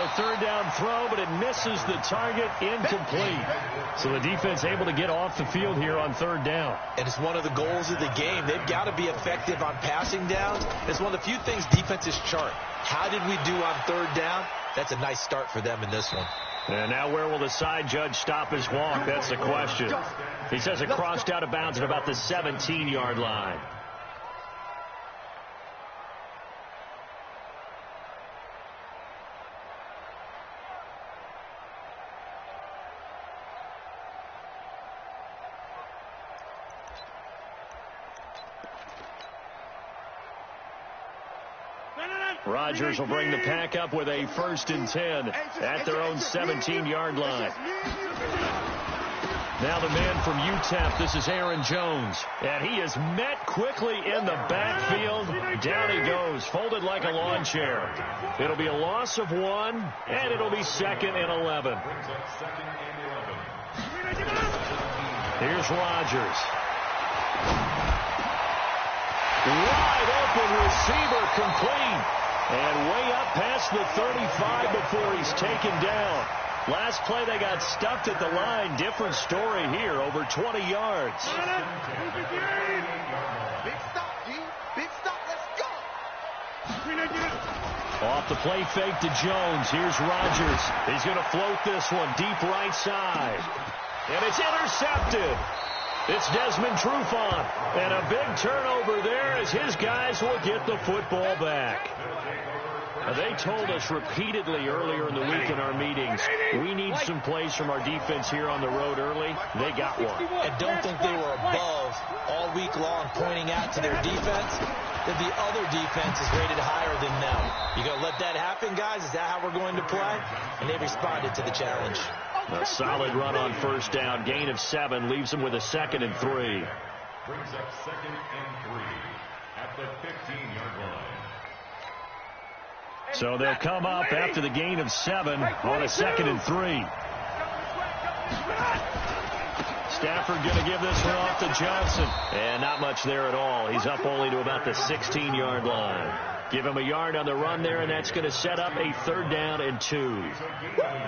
a third down throw, but it misses the target, incomplete. So the defense able to get off the field here on third down. And it's one of the goals of the game. They've got to be effective on passing downs. It's one of the few things defenses chart. How did we do on third down? That's a nice start for them in this one. And now where will the side judge stop his walk? That's the question. He says it crossed out of bounds at about the 17-yard line. Rodgers will bring the pack up with a 1st and 10 at their own 17-yard line. Now the man from UTEP, this is Aaron Jones. And he is met quickly in the backfield. Down he goes, folded like a lawn chair. It'll be a loss of 1, and it'll be 2nd and 11. Here's Rodgers. Wide open receiver, complete. And way up past the 35 before he's taken down. Last play they got stuffed at the line. Different story here, over 20 yards. Big stop, G. Big stop, let's go. Off the play fake to Jones. Here's Rodgers. He's going to float this one deep right side. And it's intercepted. It's Desmond Trufant. And a big turnover there as his guys will get the football back. They told us repeatedly earlier in the week in our meetings, we need some plays from our defense here on the road early. They got one. And don't think they were above all week long pointing out to their defense that the other defense is rated higher than them. You going to let that happen, guys? Is that how we're going to play? And they responded to the challenge. A solid run on 1st down. Gain of 7 leaves them with a 2nd and 3. Brings up 2nd and 3 at the 15-yard line. So they'll come up after the gain of 7 on a 2nd and 3. Stafford going to give this one off to Johnson. And not much there at all. He's up only to about the 16-yard line. Give him a yard on the run there, and that's going to set up a 3rd down and 2.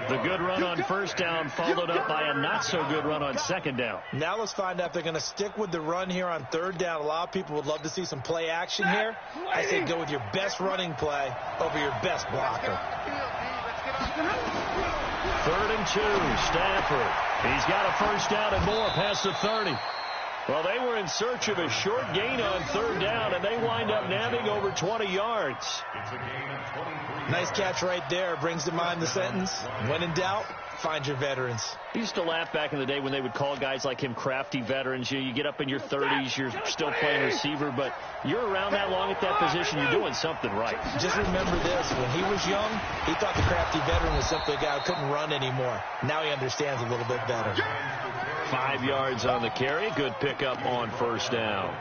The good run on 1st down followed up by a not-so-good run on 2nd down. Now let's find out if they're going to stick with the run here on 3rd down. A lot of people would love to see some play action here. I say go with your best running play over your best blocker. 3rd and 2, Stafford. He's got a 1st down and more past the 30. Well, they were in search of a short gain on 3rd down, and they wind up nabbing over 20 yards. It's a gain of 23. Nice catch right there. Brings to mind the sentence, when in doubt, find your veterans. I used to laugh back in the day when they would call guys like him crafty veterans. You get up in your 30s, you're still playing receiver, but you're around that long at that position, you're doing something right. Just remember this. When he was young, he thought the crafty veteran was simply a guy who couldn't run anymore. Now he understands a little bit better. 5 yards on the carry. Good pickup on 1st down.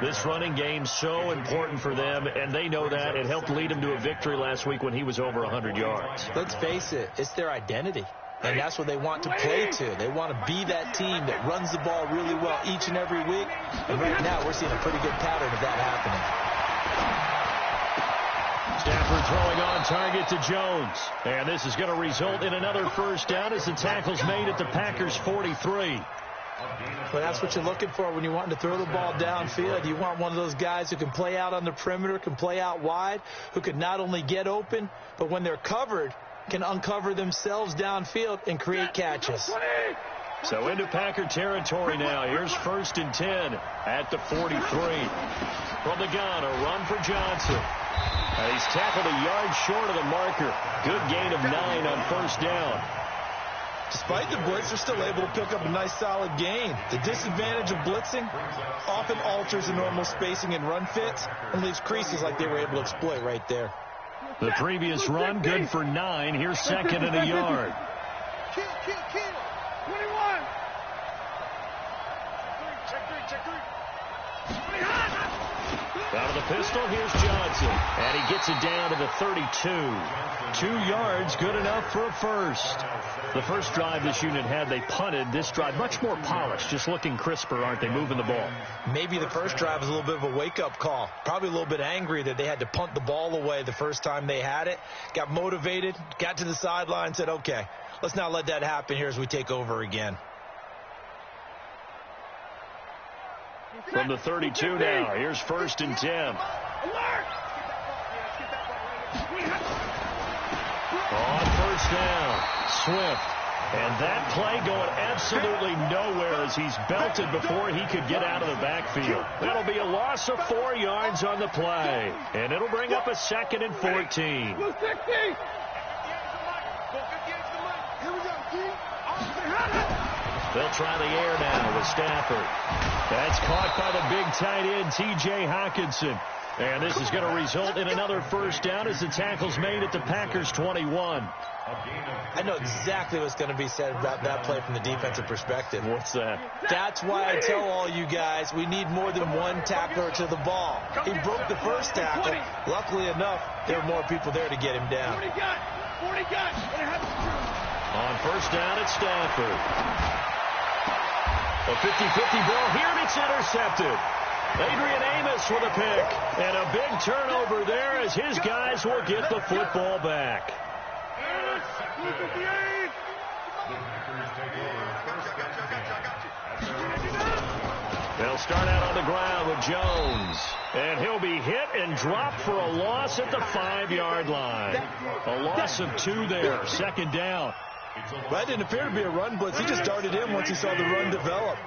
This running game so important for them, and they know that. It helped lead them to a victory last week when he was over 100 yards. Let's face it, it's their identity. And that's what they want to play to. They want to be that team that runs the ball really well each and every week. And right now, we're seeing a pretty good pattern of that happening. Stafford throwing on target to Jones. And this is going to result in another 1st down as the tackle's made at the Packers' 43. Well, that's what you're looking for when you want to throw the ball downfield. You want one of those guys who can play out on the perimeter, can play out wide, who can not only get open, but when they're covered, can uncover themselves downfield and create catches. So into Packer territory now. Here's 1st and 10 at the 43. From the gun, a run for Johnson. He's tackled a yard short of the marker. Good gain of 9 on 1st down. Despite the blitz, they're still able to pick up a nice solid gain. The disadvantage of blitzing often alters the normal spacing and run fits and leaves creases like they were able to exploit right there. The previous run, good for 9. Here's 2nd and a yard. Kill. 21. Check three. Out of the pistol, here's Johnson. And And he gets it down to the 32. 2 yards, good enough for a first. The first drive this unit had, they punted. This drive, much more polished, just looking crisper, aren't they, moving the ball? Maybe the first drive was a little bit of a wake-up call. Probably a little bit angry that they had to punt the ball away the first time they had it. Got motivated, got to the sideline, said, okay, let's not let that happen here as we take over again. From the 32 now, here's 1st and 10. On 1st down, Swift. And that play going absolutely nowhere as he's belted before he could get out of the backfield. That'll be a loss of 4 yards on the play. And it'll bring up a 2nd and 14. They'll try the air now with Stafford. That's caught by the big tight end, T.J. Hockenson. And this is going to result in another 1st down as the tackle's made at the Packers' 21. I know exactly what's going to be said about that play from the defensive perspective. What's that? That's why I tell all you guys we need more than one tackler to the ball. He broke the first tackle. Luckily enough, there were more people there to get him down. On 1st down, it's Stafford. A 50-50 ball here, and it's intercepted. Adrian Amos with a pick. And a big turnover there as his guys will get the football back. They'll start out on the ground with Jones. And he'll be hit and dropped for a loss at the 5-yard line. A loss of 2 there. 2nd down. That didn't appear to be a run blitz. He just darted in once he saw the run develop.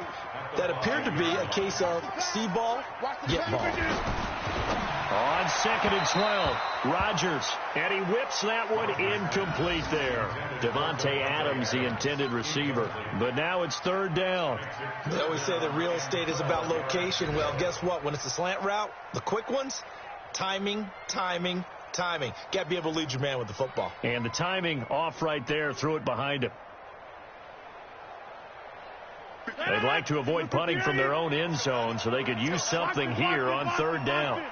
That appeared to be a case of see ball, get ball. On 2nd and 12, Rodgers, and he whips that one incomplete there. Devontae Adams, the intended receiver. But now it's 3rd down. They always say that real estate is about location. Well, guess what? When it's a slant route, the quick ones, timing. Got to be able to lead your man with the football. And the timing off right there, threw it behind him. They'd like to avoid punting from their own end zone so they could use something here on 3rd down.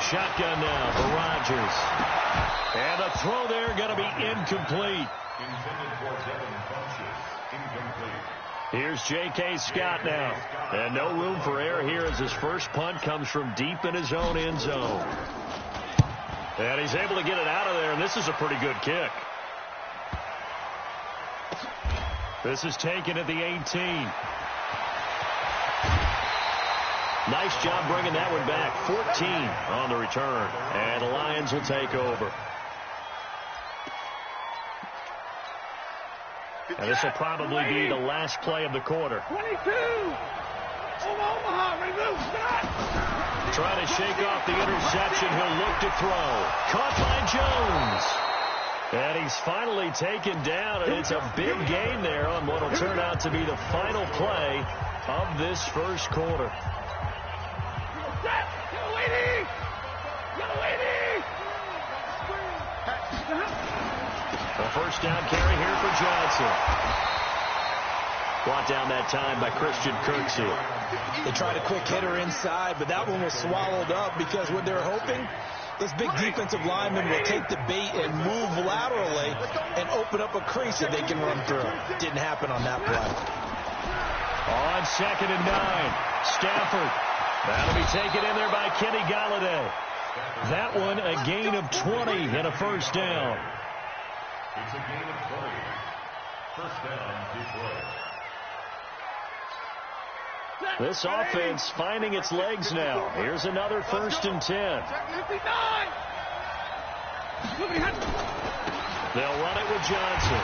Shotgun now for Rodgers. And the throw there going to be incomplete. Here's J.K. Scott now. And no room for error here as his first punt comes from deep in his own end zone. And he's able to get it out of there, and this is a pretty good kick. This is taken at the 18. Nice job bringing that one back. 14 on the return. And the Lions will take over. And this will probably be the last play of the quarter. 22. Omaha, remove, stop. Trying to shake off the interception. He'll look to throw. Caught by Jones. And he's finally taken down, and it's a big gain there on what will turn out to be the final play of this first quarter. A 1st down carry here for Johnson. Brought down that time by Christian Kirksey. They tried a quick hitter inside, but that one was swallowed up because what they're hoping, this big defensive lineman will take the bait and move laterally and open up a crease that they can run through. Didn't happen on that play. On 2nd and 9, Stafford. That'll be taken in there by Kenny Golladay. That one a gain of 20 and a 1st down. It's a gain of 20. 1st down, Detroit. This offense finding its legs now. Here's another 1st and 10. They'll run it with Johnson.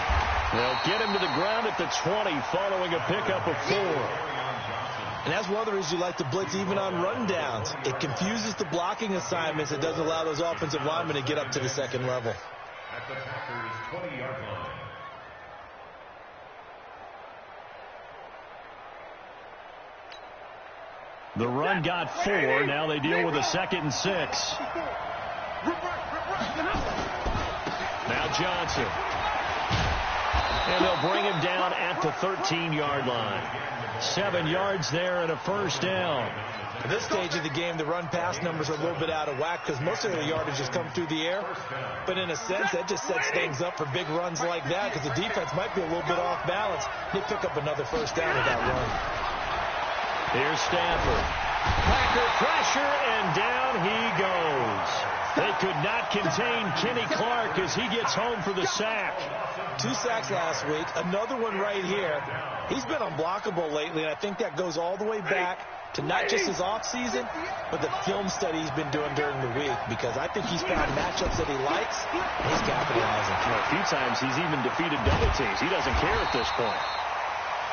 They'll get him to the ground at the 20 following a pickup of 4. And that's one of the reasons you like to blitz even on rundowns. It confuses the blocking assignments. It doesn't allow those offensive linemen to get up to the 2nd level. At the Packers' 20-yard line. The run got 4. Now they deal with a 2nd and 6. Now Johnson. And they'll bring him down at the 13-yard line. 7 yards there and a first down. At this stage of the game, the run-pass numbers are a little bit out of whack because most of their yardage has come through the air. But in a sense, that just sets things up for big runs like that because the defense might be a little bit off balance. They pick up another first down with that run. Here's Stafford. Packer pressure, and down he goes. They could not contain Kenny Clark as he gets home for the sack. 2 sacks last week, another one right here. He's been unblockable lately, and I think that goes all the way back to not just his offseason, but the film study he's been doing during the week, because I think he's found matchups that he likes, and he's capitalizing. A few times he's even defeated double teams. He doesn't care at this point.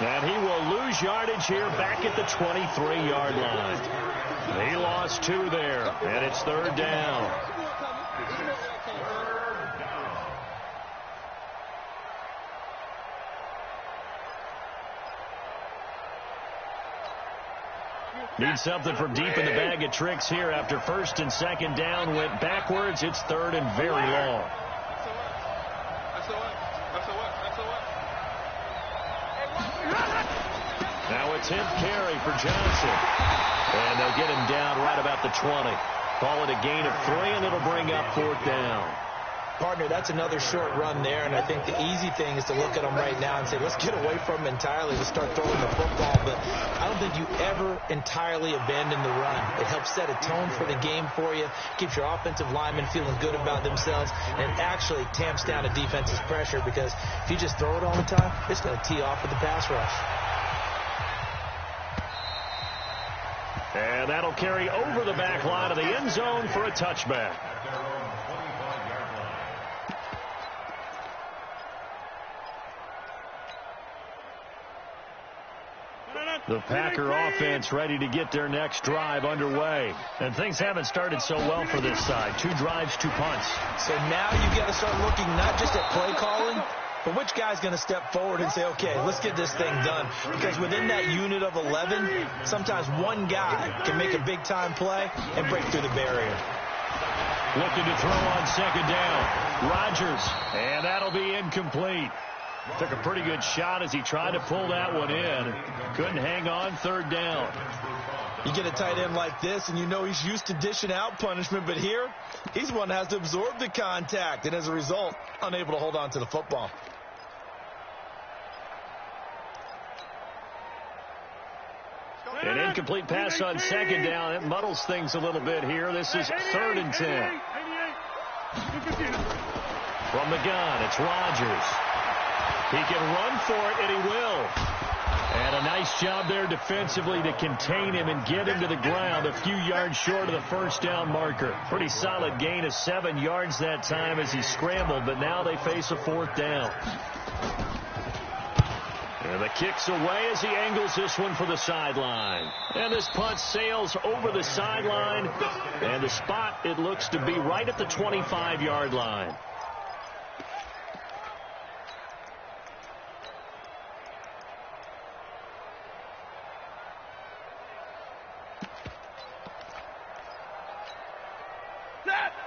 And he will lose yardage here back at the 23-yard line. He lost 2 there, and it's 3rd down. Need something from deep in the bag of tricks here after 1st and 2nd down went backwards. It's 3rd and very long. Now it's him carry for Johnson. And they'll get him down right about the 20. Call it a gain of 3, and it'll bring up 4th down. Partner, that's another short run there, and I think the easy thing is to look at him right now and say, let's get away from him entirely to start throwing the football. But I don't think you ever entirely abandon the run. It helps set a tone for the game for you, keeps your offensive linemen feeling good about themselves, and it actually tamps down a defense's pressure, because if you just throw it all the time, it's going to tee off with the pass rush. And that'll carry over the back line of the end zone for a touchback. The Packer offense ready to get their next drive underway. And things haven't started so well for this side. 2 drives, 2 punts. So now you got to start looking not just at play calling, but which guy's going to step forward and say, okay, let's get this thing done. Because within that unit of 11, sometimes one guy can make a big-time play and break through the barrier. Looking to throw on 2nd down. Rodgers, and that'll be incomplete. Took a pretty good shot as he tried to pull that one in. Couldn't hang on 3rd down. You get a tight end like this, and you know he's used to dishing out punishment, but here, he's one that has to absorb the contact, and as a result, unable to hold on to the football. An incomplete pass on 2nd down. It muddles things a little bit here. This is 3rd and 10. From the gun, it's Rodgers. He can run for it, and he will. And a nice job there defensively to contain him and get him to the ground a few yards short of the 1st down marker. Pretty solid gain of 7 yards that time as he scrambled, but now they face a 4th down. And the kick's away as he angles this one for the sideline. And this punt sails over the sideline. And the spot, it looks to be right at the 25-yard line.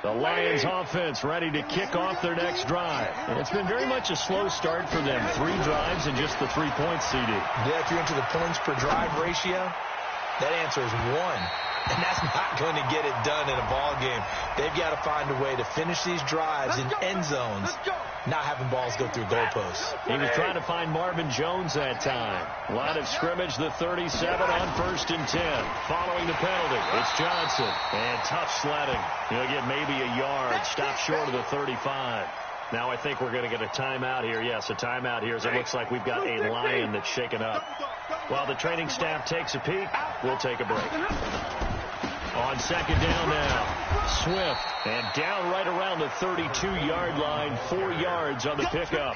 The Lions offense ready to kick off their next drive. And it's been very much a slow start for them. 3 drives and just the 3 points, CD. Yeah, if you're into the points per drive ratio, that answer is 1. And that's not going to get it done in a ball game. They've got to find a way to finish these drives in end zones, not having balls go through goalposts. He was trying to find Marvin Jones that time. Line of scrimmage, the 37 on 1st and 10. Following the penalty, it's Johnson. And tough sledding. He'll get maybe a yard. Stop short of the 35. Now I think we're going to get a timeout here. Yes, a timeout here as it looks like we've got a Lion that's shaken up. While the training staff takes a peek, we'll take a break. On 2nd down now, Swift, and down right around the 32-yard line, 4 yards on the pickup.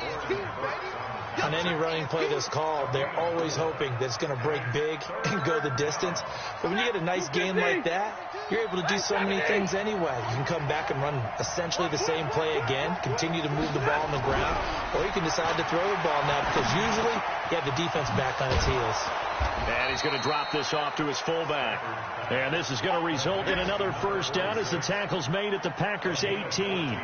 On any running play that's called, they're always hoping that it's going to break big and go the distance. But when you get a nice game like that, you're able to do so many things anyway. You can come back and run essentially the same play again, continue to move the ball on the ground, or you can decide to throw the ball now because usually you have the defense back on its heels. And he's going to drop this off to his fullback. And this is going to result in another 1st down as the tackle's made at the Packers' 18.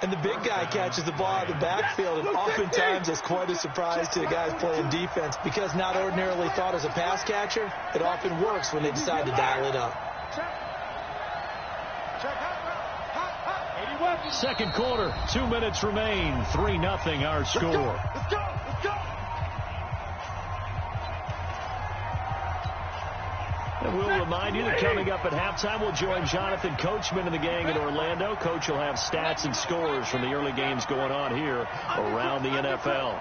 And the big guy catches the ball out of the backfield, and oftentimes it's quite a surprise to the guys playing defense because not ordinarily thought as a pass catcher, it often works when they decide to dial it up. Second quarter, 2 minutes remain, 3-0 our score. Let's go. And we'll remind you that coming up at halftime, we'll join Jonathan Coachman and the gang in Orlando. Coach will have stats and scores from the early games going on here around the NFL.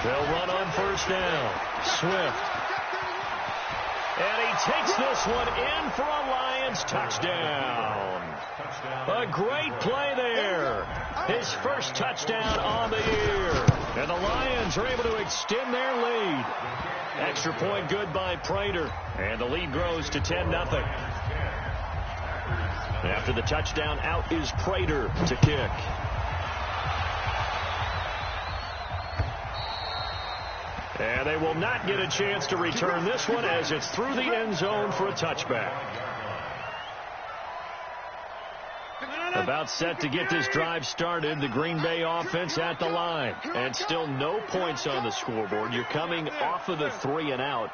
They'll run on first down. Swift. And he takes this one in for a Lions touchdown. A great play there. His first touchdown on the year. And the Lions are able to extend their lead. Extra point good by Prater. And the lead grows to 10-0. After the touchdown, out is Prater to kick. And they will not get a chance to return this one as it's through the end zone for a touchback. About set to get this drive started, the Green Bay offense at the line. And still no points on the scoreboard. You're coming off of the 3 and out.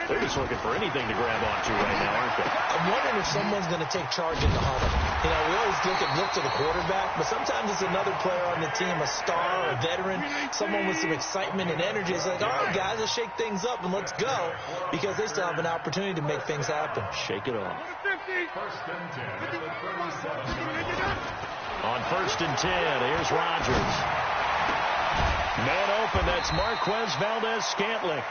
They're just looking for anything to grab onto right now, aren't they? I'm wondering if someone's going to take charge in the huddle. You know, we always look to the quarterback, but sometimes it's another player on the team, a star, a veteran, someone with some excitement and energy. It's like, all right, guys, let's shake things up and let's go, because they still have an opportunity to make things happen. Shake it off. First and 10 at the 37. On first and 10, here's Rodgers. Man open, that's Marquez Valdez-Scantling.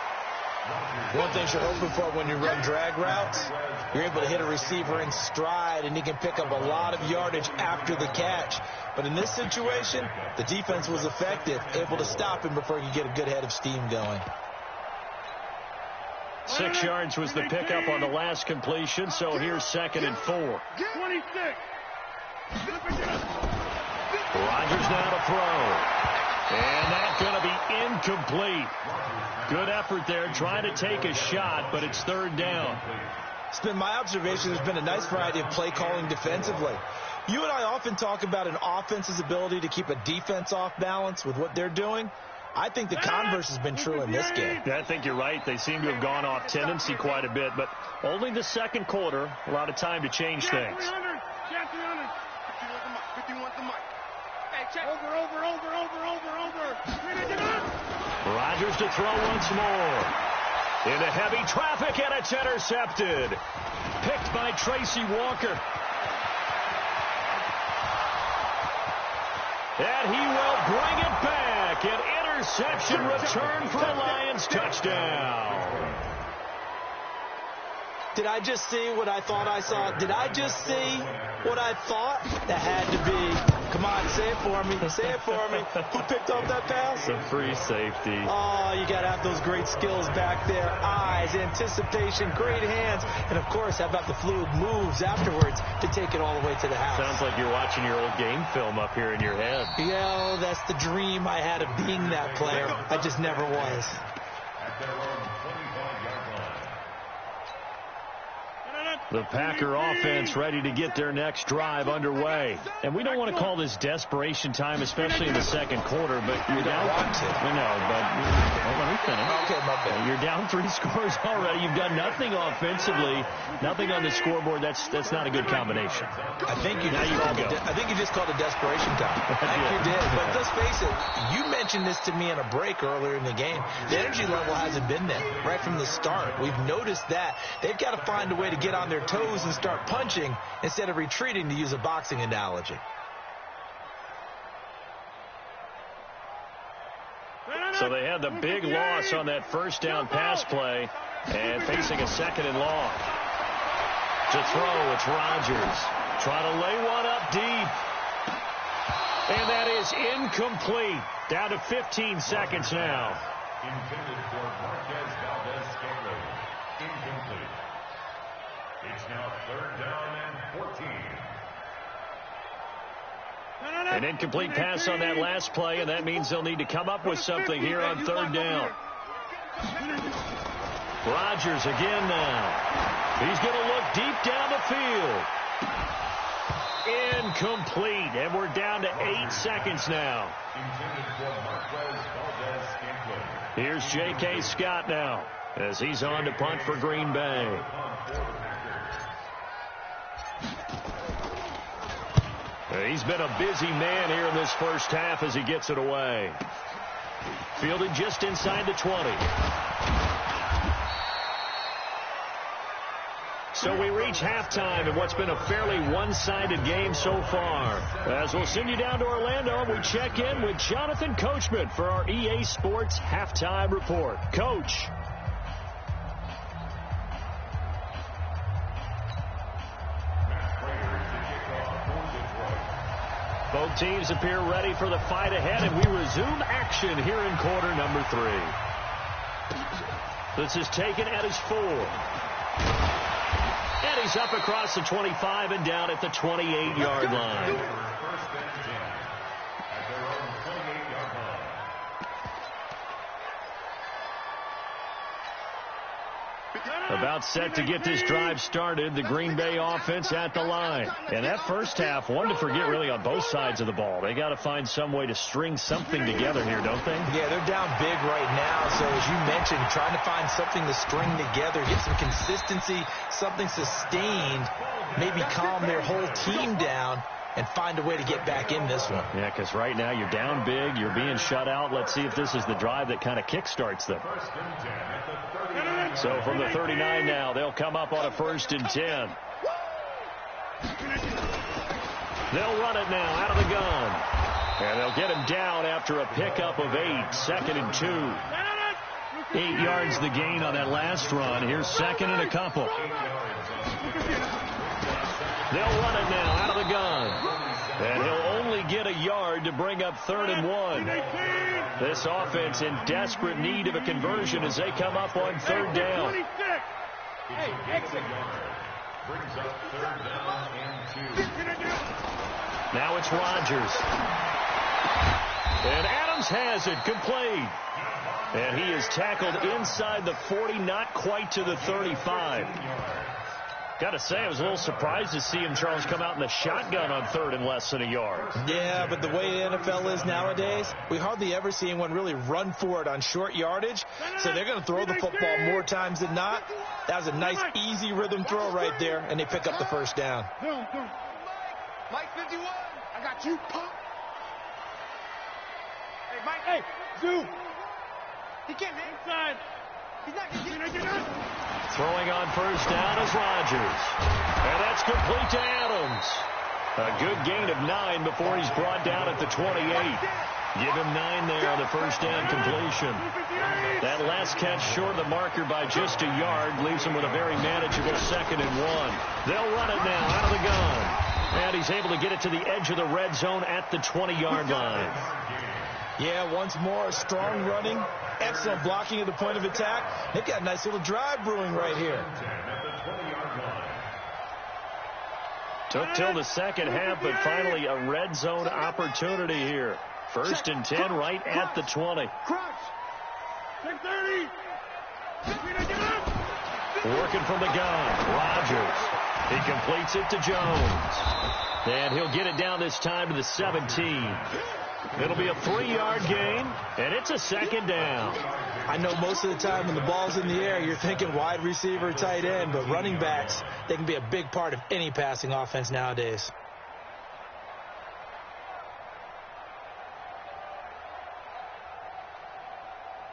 One thing you're hoping for when you run drag routes, you're able to hit a receiver in stride, and he can pick up a lot of yardage after the catch. But in this situation, the defense was effective, able to stop him before he could get a good head of steam going. 6 yards was the pickup on the last completion, so here's 2nd and 4. 26. Rodgers now to throw. And that's going to be incomplete. Good effort there, trying to take a shot, but it's 3rd down. It's been my observation there's been a nice variety of play calling defensively. You and I often talk about an offense's ability to keep a defense off balance with what they're doing. I think the converse has been true in this game. Yeah, I think you're right. They seem to have gone off tendency quite a bit, but only the second quarter, a lot of time to change things. 51 to Mike. Over. Rodgers to throw once more. Into heavy traffic, and it's intercepted. Picked by Tracy Walker. And he will bring it back. An interception return for a Lions touchdown. Did I just see what I thought I saw? Did I just see what I thought? That had to be. Come on, say it for me. Say it for me. Who picked up that pass? A free safety. Oh, you got to have those great skills back there. Eyes, anticipation, great hands. And, of course, how about the fluid moves afterwards to take it all the way to the house? Sounds like you're watching your old game film up here in your head. Yeah, that's the dream I had of being that player. I just never was. At their own 25-yard line. The Packer offense ready to get their next drive underway. And we don't want to call this desperation time, especially in the second quarter, but you're down. Let me finish. Okay, my bad. You're down 3 scores already. You've done nothing offensively, nothing on the scoreboard. That's not a good combination. I think you just called it desperation time. I think you did. But let's face it, you mentioned this to me in a break earlier in the game. The energy level hasn't been there right from the start. We've noticed that. They've got to find a way to get on their toes and start punching instead of retreating, to use a boxing analogy. So they had the big loss on that first down pass play and facing a 2nd and long. To throw, it's Rodgers. Trying to lay one up deep. And that is incomplete. Down to 15 seconds now. Intended for Marquez Valdez-Scantling. Incomplete. It's now 3rd down and 14. An incomplete pass on that last play, and that means they'll need to come up with something here on 3rd down. Rodgers again now. He's going to look deep down the field. Incomplete, and we're down to 8 seconds now. Here's J.K. Scott now as he's on to punt for Green Bay. He's been a busy man here in this first half as he gets it away. Fielded just inside the 20. So we reach halftime in what's been a fairly one-sided game so far. As we'll send you down to Orlando, we check in with Jonathan Coachman for our EA Sports Halftime Report. Coach. Both teams appear ready for the fight ahead, and we resume action here in quarter number 3. This is taken at his 4. And he's up across the 25 and down at the 28-yard line. About set to get this drive started, the Green Bay offense at the line. And that first half, one to forget really on both sides of the ball. They got to find some way to string something together here, don't they? Yeah, they're down big right now. So as you mentioned, trying to find something to string together, get some consistency, something sustained, maybe calm their whole team down and find a way to get back in this one. Yeah, because right now you're down big, you're being shut out. Let's see if this is the drive that kind of kickstarts them. So from the 39 now, they'll come up on a 1st and 10. They'll run it now out of the gun. And they'll get him down after a pickup of 8, 2nd and 2. 8 yards the gain on that last run. Here's 2nd and a couple. They'll run it now out of the gun. And he'll only get a yard to bring up 3rd and 1. This offense in desperate need of a conversion as they come up on 3rd down. Now it's Rodgers. And Adams has it complete. And he is tackled inside the 40, not quite to the 35. Got to say, I was a little surprised to see him, Charles, come out in the shotgun on 3rd and less than a yard. Yeah, but the way the NFL is nowadays, we hardly ever see anyone really run for it on short yardage. So they're going to throw the football more times than not. That was a nice, easy rhythm throw right there, and they pick up the 1st down. Mike 51, I got you, pump. Hey, Mike, hey, Zoo. He can't hit. Inside. He's not going to get Throwing on 1st down is Rodgers. And that's complete to Adams. A good gain of 9 before he's brought down at the 28. Give him 9 there on the 1st down completion. That last catch short of the marker by just a yard leaves him with a very manageable 2nd and 1. They'll run it now out of the gun. And he's able to get it to the edge of the red zone at the 20-yard line. Yeah, once more, strong running, excellent blocking at the point of attack. They've got a nice little drive brewing right here. Took till the second half, but finally a red zone opportunity here. 1st and 10 right at the 20. Working from the gun, Rodgers. He completes it to Jones. And he'll get it down this time to the 17. It'll be a 3-yard gain, and it's a 2nd down. I know most of the time when the ball's in the air, you're thinking wide receiver, tight end, but running backs, they can be a big part of any passing offense nowadays.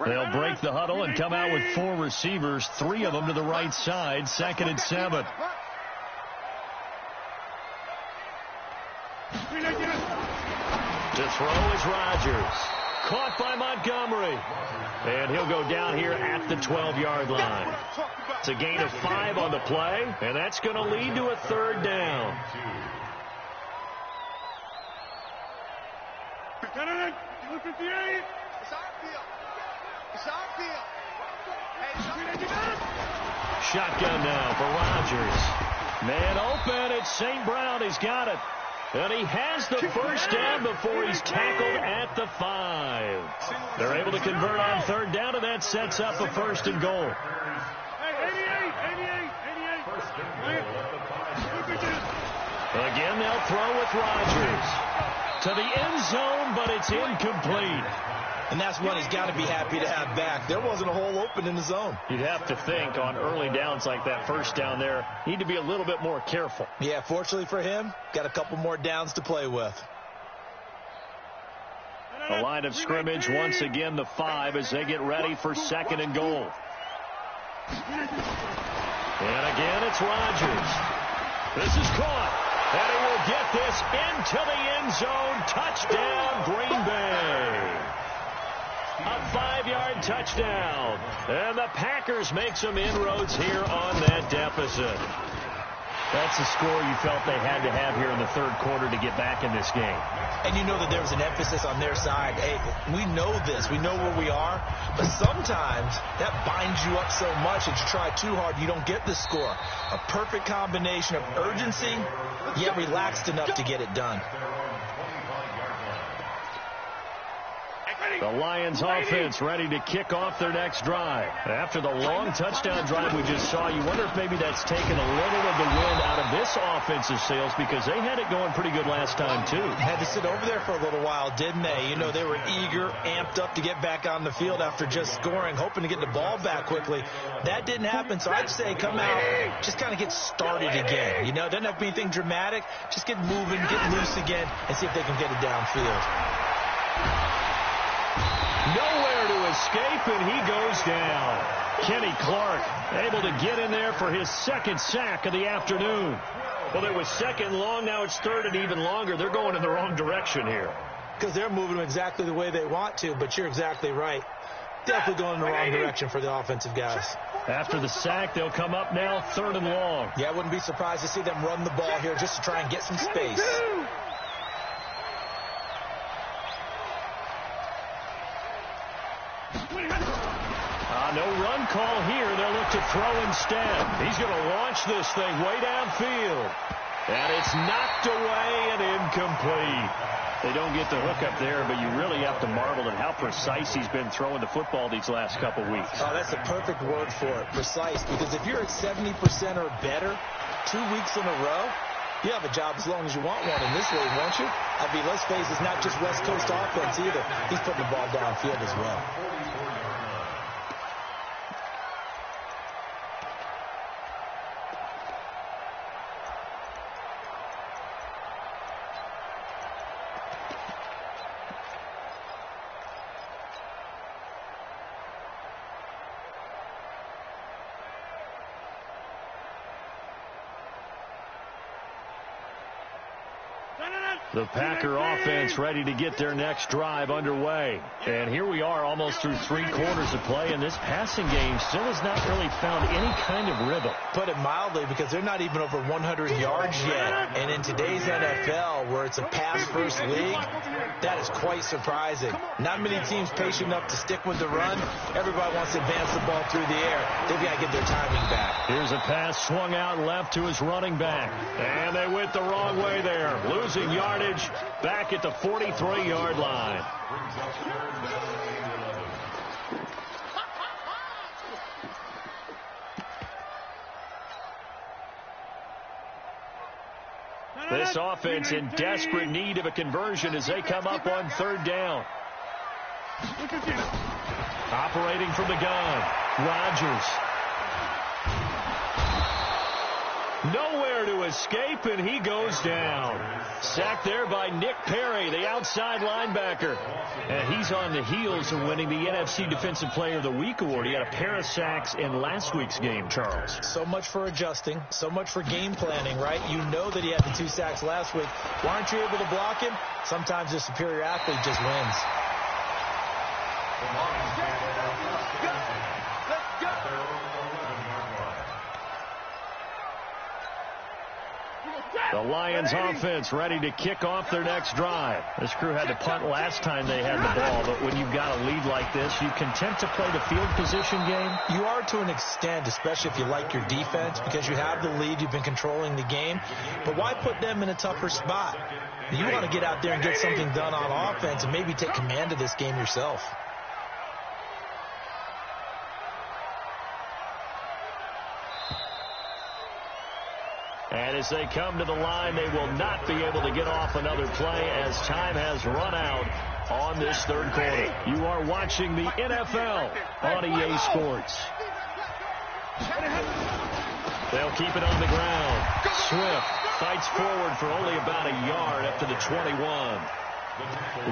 They'll break the huddle and come out with 4 receivers, 3 of them to the right side, 2nd and 7. To throw is Rodgers. Caught by Montgomery. And he'll go down here at the 12-yard line. It's a gain of 5 on the play, and that's going to lead to a 3rd down. Shotgun now for Rodgers. Man open, it's St. Brown. He's got it. And he has the 1st down before he's tackled at the 5. They're able to convert on 3rd down, and that sets up a 1st and goal. Again, they'll throw with Rodgers. To the end zone, but it's incomplete. And that's one he's got to be happy to have back. There wasn't a hole open in the zone. You'd have to think on early downs like that first down there, need to be a little bit more careful. Yeah, fortunately for him, got a couple more downs to play with. The line of scrimmage, once again, the 5 as they get ready for 2nd and goal. And again, it's Rodgers. This is caught. And he will get this into the end zone. Touchdown, Green Bay. A 5-yard touchdown. And the Packers make some inroads here on that deficit. That's the score you felt they had to have here in the third quarter to get back in this game. And you know that there was an emphasis on their side. Hey, we know this. We know where we are. But sometimes that binds you up so much that you try too hard, you don't get the score. A perfect combination of urgency, yet relaxed enough to get it done. The Lions offense ready to kick off their next drive. After the long touchdown drive we just saw, you wonder if maybe that's taken a little of the wind out of this offensive sails because they had it going pretty good last time too. Had to sit over there for a little while, didn't they? You know, they were eager, amped up to get back on the field after just scoring, hoping to get the ball back quickly. That didn't happen, so I'd say come out, just kind of get started again. You know, it doesn't have to be anything dramatic. Just get moving, get loose again, and see if they can get it downfield. Nowhere to escape, and he goes down. Kenny Clark able to get in there for his 2nd sack of the afternoon. Well, it was 2nd long, now it's 3rd and even longer. They're going in the wrong direction here. Because they're moving exactly the way they want to, but you're exactly right. Definitely going in the wrong direction for the offensive guys. After the sack, they'll come up now 3rd and long. Yeah, I wouldn't be surprised to see them run the ball here just to try and get some space. No run call here. They'll look to throw instead. He's going to launch this thing way downfield. And it's knocked away and incomplete. They don't get the hook up there, but you really have to marvel at how precise he's been throwing the football these last couple weeks. Oh, that's the perfect word for it, precise. Because if you're at 70% or better 2 weeks in a row, you have a job as long as you want one in this league, won't you? I mean, let's face it, it's not just West Coast offense either. He's putting the ball downfield as well. The Packer offense ready to get their next drive underway. And here we are almost through 3 quarters of play, and this passing game still has not really found any kind of rhythm. Put it mildly, because they're not even over 100 yards yet. And in today's NFL, where it's a pass-first league, that is quite surprising. Not many teams patient enough to stick with the run. Everybody wants to advance the ball through the air. They've got to get their timing back. Here's a pass swung out left to his running back. And they went the wrong way there, losing yardage back at the 43-yard line. This offense in desperate need of a conversion as they come up on 3rd down. Operating from the gun, Rodgers. Nowhere to escape, and he goes down. Sacked there by Nick Perry, the outside linebacker. And he's on the heels of winning the NFC Defensive Player of the Week award. He had a pair of sacks in last week's game, Charles. So much for adjusting, so much for game planning, right? You know that he had the 2 sacks last week. Why aren't you able to block him? Sometimes the superior athlete just wins. The Lions offense ready to kick off their next drive. This crew had to punt last time they had the ball, but when you've got a lead like this, you content to play the field position game? You are to an extent, especially if you like your defense, because you have the lead, you've been controlling the game. But why put them in a tougher spot? You want to get out there and get something done on offense and maybe take command of this game yourself. And as they come to the line, they will not be able to get off another play as time has run out on this third quarter. You are watching the NFL on EA Sports. They'll keep it on the ground. Swift fights forward for only about a yard up to the 21.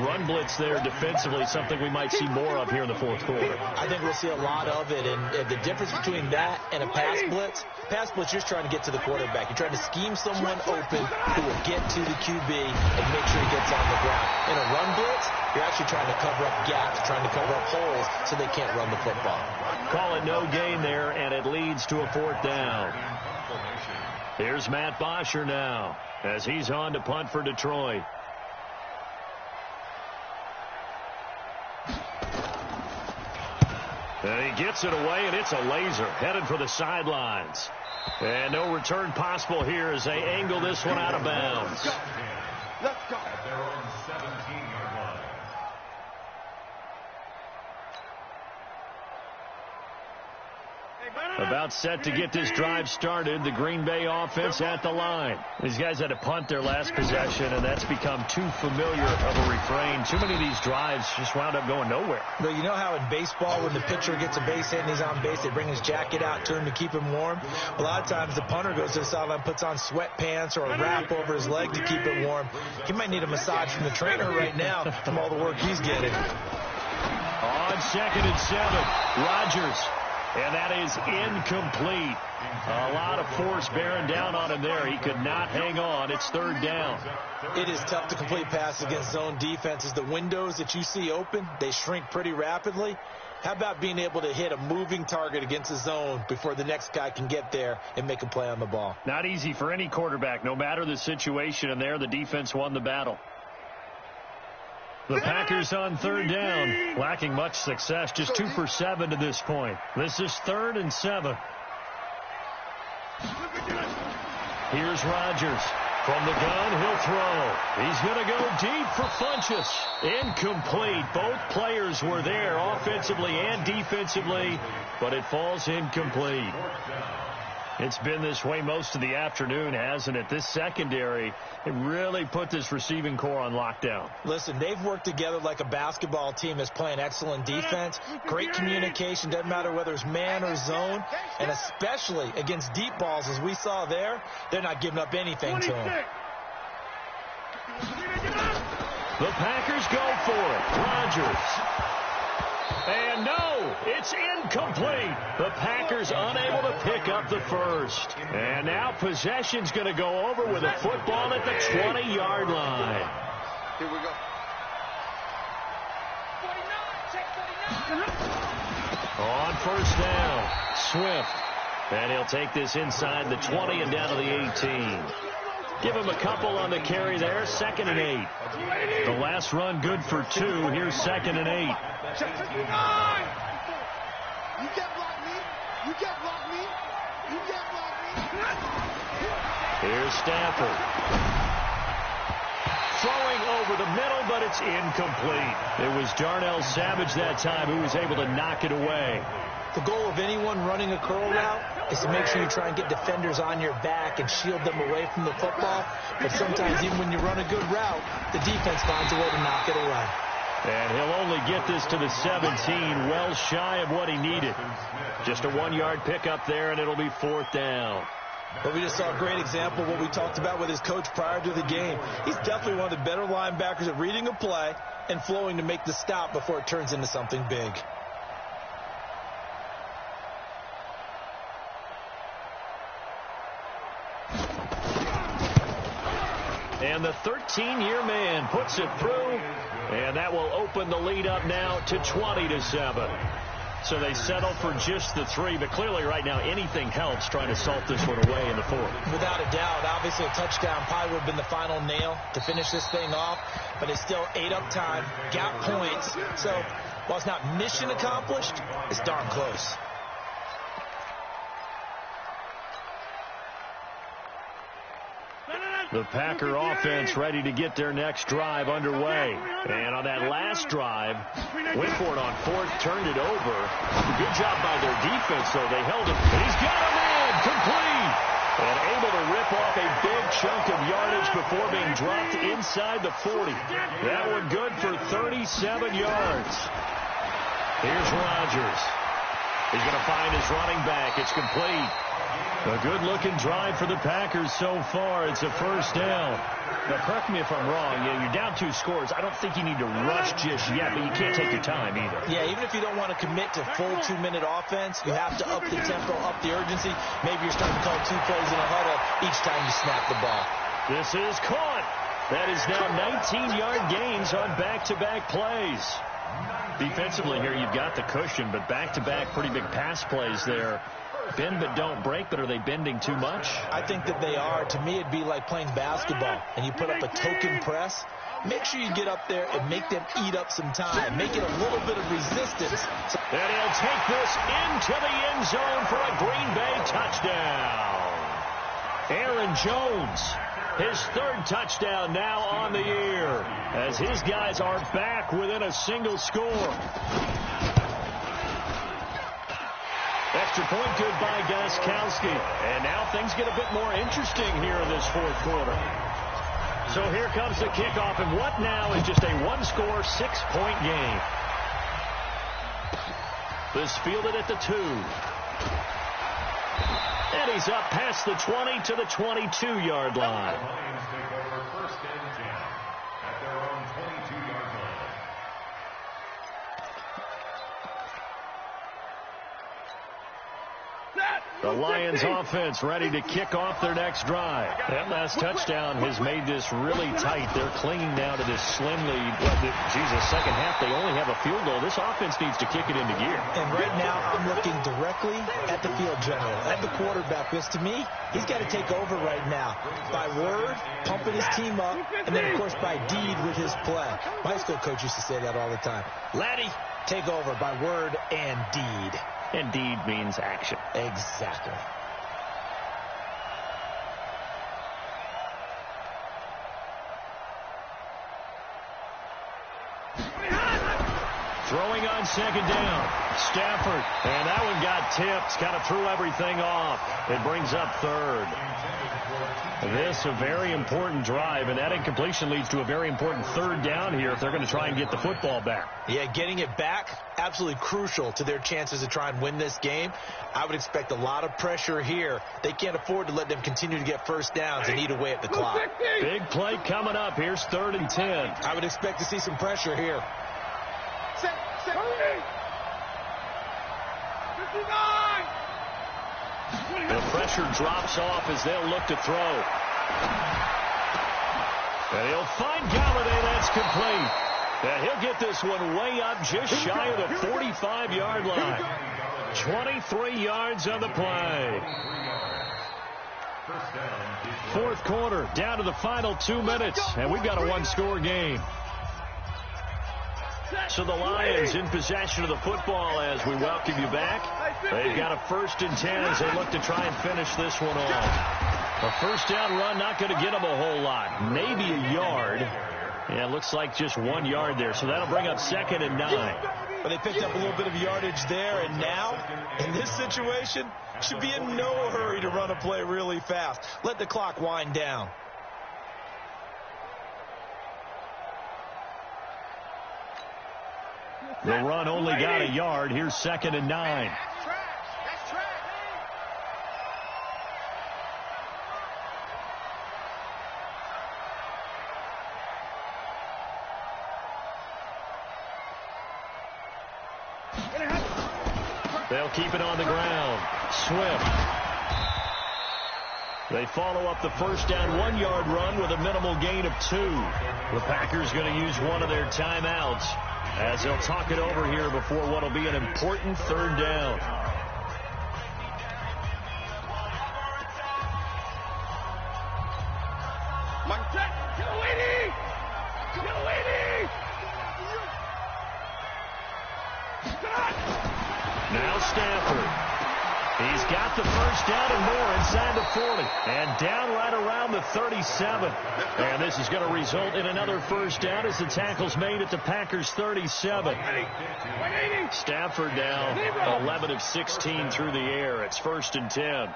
Run blitz there defensively, something we might see more of here in the fourth quarter. I think we'll see a lot of it, and the difference between that and a pass blitz, you're just trying to get to the quarterback. You're trying to scheme someone open who will get to the QB and make sure he gets on the ground. In a run blitz, you're actually trying to cover up gaps, trying to cover up holes so they can't run the football. Call it no gain there, and it leads to a fourth down. Here's Matt Bosher now as he's on to punt for Detroit. And he gets it away, and it's a laser headed for the sidelines. And no return possible here as they angle this one out of bounds. Let's go. At their own 17-yard line. About set to get this drive started, the Green Bay offense at the line. These guys had to punt their last possession, and that's become too familiar of a refrain. Too many of these drives just wound up going nowhere. But you know how in baseball, when the pitcher gets a base hit and he's on base, they bring his jacket out to him to keep him warm? A lot of times the punter goes to the sideline, puts on sweatpants or a wrap over his leg to keep it warm. He might need a massage from the trainer right now from all the work he's getting. On 2nd and 7, Rodgers. And that is incomplete. A lot of force bearing down on him there. He could not hang on. It's third down. It is tough to complete passes against zone defenses. The windows that you see open, they shrink pretty rapidly. How about being able to hit a moving target against the zone before the next guy can get there and make a play on the ball? Not easy for any quarterback, no matter the situation. And there, the defense won the battle. The Packers on third down, lacking much success, just 2 for 7 to this point. This is 3rd and 7. Here's Rodgers. From the gun, he'll throw. He's going to go deep for Funchess. Incomplete. Both players were there offensively and defensively, but it falls incomplete. It's been this way most of the afternoon, hasn't it? This secondary, it really put this receiving core on lockdown. Listen, they've worked together like a basketball team that's playing excellent defense. Great communication, doesn't matter whether it's man or zone. And especially against deep balls, as we saw there, they're not giving up anything to them. The Packers go for it. Rodgers. And no, it's incomplete. The Packers unable to pick up the first. And now possession's going to go over with a football at the 20-yard line. Here we go. 49. On first down, Swift. And he'll take this inside the 20 and down to the 18. Give him a couple on the carry there. 2nd and 8. The last run good for 2. Here's 2nd and 8. You can't block me. You can't block me. You can't block me. Here's Stafford. Throwing over the middle, but it's incomplete. It was Darnell Savage that time who was able to knock it away. The goal of anyone running a curl route is to make sure you try and get defenders on your back and shield them away from the football. But sometimes even when you run a good route, the defense finds a way to knock it away. And he'll only get this to the 17, well shy of what he needed. Just a 1-yard pickup there, and it'll be 4th down. But we just saw a great example of what we talked about with his coach prior to the game. He's definitely one of the better linebackers at reading a play and flowing to make the stop before it turns into something big. And the 13-year man puts it through, and that will open the lead up now to 20-7. So they settle for just the 3, but clearly right now anything helps trying to salt this one away in the 4th. Without a doubt, obviously a touchdown probably would have been the final nail to finish this thing off, but it's still ate up time, got points. So while it's not mission accomplished, it's darn close. The Packer offense ready to get their next drive underway. And on that last drive, went for it on 4th, turned it over. Good job by their defense, though. They held him. And he's got a man complete. And able to rip rip off a big chunk of yardage before being dropped inside the 40. That one good for 37 yards. Here's Rodgers. He's going to find his running back. It's complete. A good-looking drive for the Packers so far. It's a first down. Now, correct me if I'm wrong. You're down 2 scores. I don't think you need to rush just yet, but you can't take your time either. Yeah, even if you don't want to commit to full 2-minute offense, you have to up the tempo, up the urgency. Maybe you're starting to call 2 plays in a huddle each time you snap the ball. This is caught. That is now 19-yard gains on back-to-back plays. Defensively here, you've got the cushion, but back-to-back pretty big pass plays there. Bend but don't break, but are they bending too much? I think that they are. To me, it'd be like playing basketball, and you put up a token press. Make sure you get up there and make them eat up some time. Make it a little bit of resistance. And he'll take this into the end zone for a Green Bay touchdown. Aaron Jones, his 3rd touchdown now on the year, as his guys are back within a single score. Extra point good by Gostkowski. And now things get a bit more interesting here in this 4th quarter. So here comes the kickoff, and what now is just a 1-score, 6-point game. This fielded at the 2. And he's up past the 20 to the 22-yard line. The Lions take over 1st and 10 at their own 22-yard line. The Lions offense ready to kick off their next drive. That last touchdown has made this really tight. They're clinging now to this slim lead. Second half, they only have a field goal. This offense needs to kick it into gear. And right now, I'm looking directly at the field general, at the quarterback, because to me, he's got to take over right now. By word, pumping his team up, and then, of course, by deed with his play. My high school coach used to say that all the time. Laddie, take over by word and deed. And deed means action. Exactly. Throwing on 2nd down. Stafford. And that one got tipped. Kind of threw everything off. It brings up 3rd. This a very important drive, and that incompletion leads to a very important 3rd down here if they're going to try and get the football back. Yeah, getting it back, absolutely crucial to their chances to try and win this game. I would expect a lot of pressure here. They can't afford to let them continue to get first downs and eat away at the clock. Big play coming up. Here's 3rd and 10. I would expect to see some pressure here. Set. 59. The pressure drops off as they'll look to throw. And he'll find Galladay. That's complete. And he'll get this one way up just shy of the 45-yard line. 23 yards on the play. 4th quarter, down to the final 2 minutes, and we've got a 1-score game. So the Lions in possession of the football as we welcome you back. They've got a 1st and 10 as they look to try and finish this one off. A first down run, not going to get them a whole lot. Maybe a yard. Yeah, it looks like just 1 yard there. So that'll bring up 2nd and 9. But they picked up a little bit of yardage there, and now, in this situation, should be in no hurry to run a play really fast. Let the clock wind down. The run only got a yard. Here's 2nd and 9. That's trash. That's trash. They'll keep it on the ground. Swift. They follow up the first down 1-yard run with a minimal gain of 2. The Packers going to use one of their timeouts as they'll talk it over here before what will be an important 3rd down. Now Stafford. He's got the first down and more inside the 40. And down right around the 37. And this is going to result in another first down as the tackle's made at the Packers' 37. Stafford now 11 of 16 through the air. It's 1st and 10.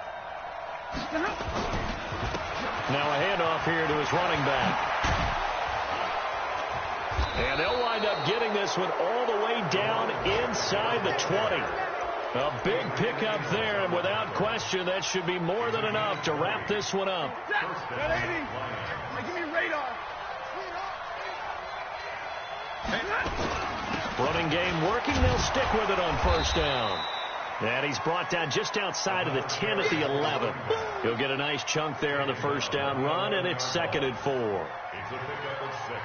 Now a handoff here to his running back. And they'll wind up getting this one all the way down inside the 20. A big pickup there, and without question, that should be more than enough to wrap this one up. Give me radar. Running game working. They'll stick with it on first down. And he's brought down just outside of the 10 at the 11. He'll get a nice chunk there on the first down run, and it's 2nd and 4. It's a pickup of 6.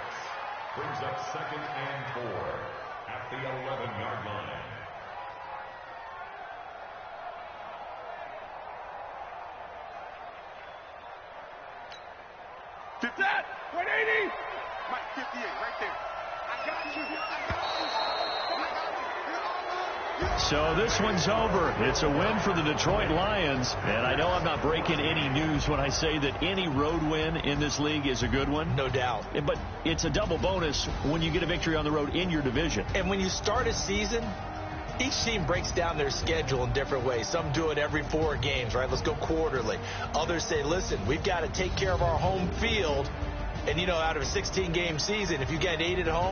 Brings up 2nd and 4 at the 11-yard line. That 180. 58 right there. I got you. So this one's over. It's a win for the Detroit Lions. And I know I'm not breaking any news when I say that any road win in this league is a good one. No doubt. But it's a double bonus when you get a victory on the road in your division. And when you start a season, each team breaks down their schedule in different ways. Some do it every 4 games, right? Let's go quarterly. Others say, listen, we've got to take care of our home field. And, you know, out of a 16-game season, if you get 8 at home,